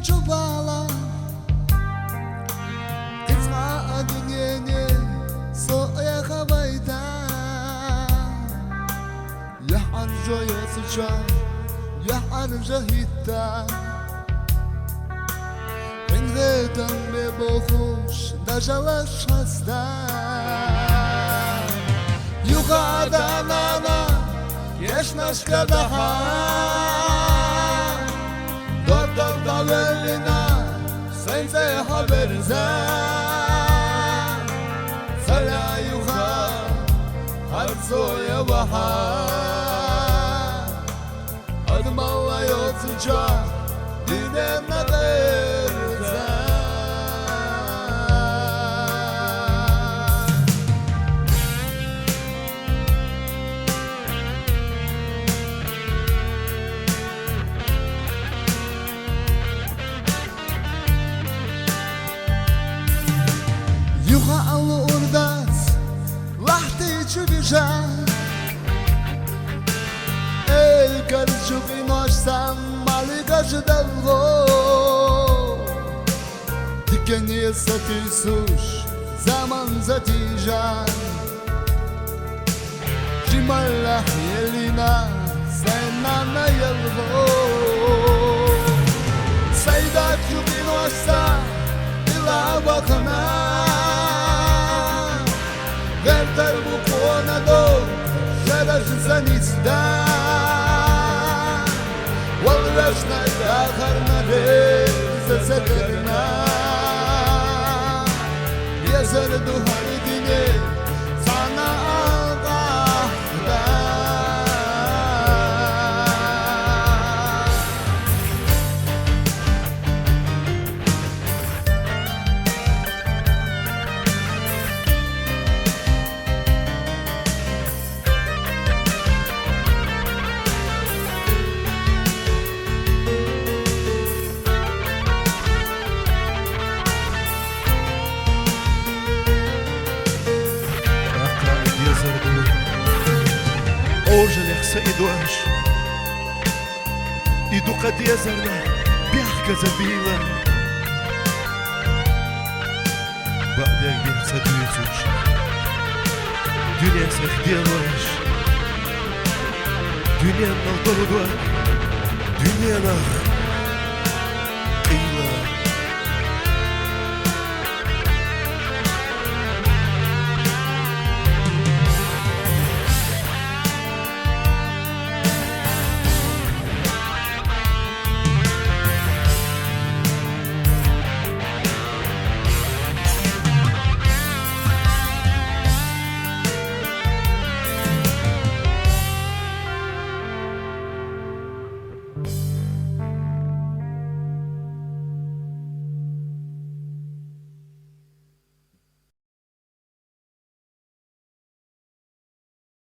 çubala Kıtma dünyeni soya havayda Ya arjo yasıca Ya arjo hitta Enredan me bohuş Dajala şasta Yukarıdan ana Yeşnaşka daha Doktor da verina Sense haberze Sala yuha Harsoya baha Adım Allah yolsuca Düğüne derze Yuha alı urdas Lahti çubişa Ey karışık inoşsam Mali kaşı dalgo Dikeni sati suş Zaman zatijan Jimallah yelina Senana yelgo Saydat çub inoşsam Ila bakana Вертай буквально до Жарашится низда Волвешна дахарна рeza sakırna Yazar duhari dine Sana ağda Hoje lehsa idosh Idu qad yazarna Bihka zabila Ba'dak bihsa duyutush Dünya sahdiyamış Dünyanın aldırıdvar Dünyanın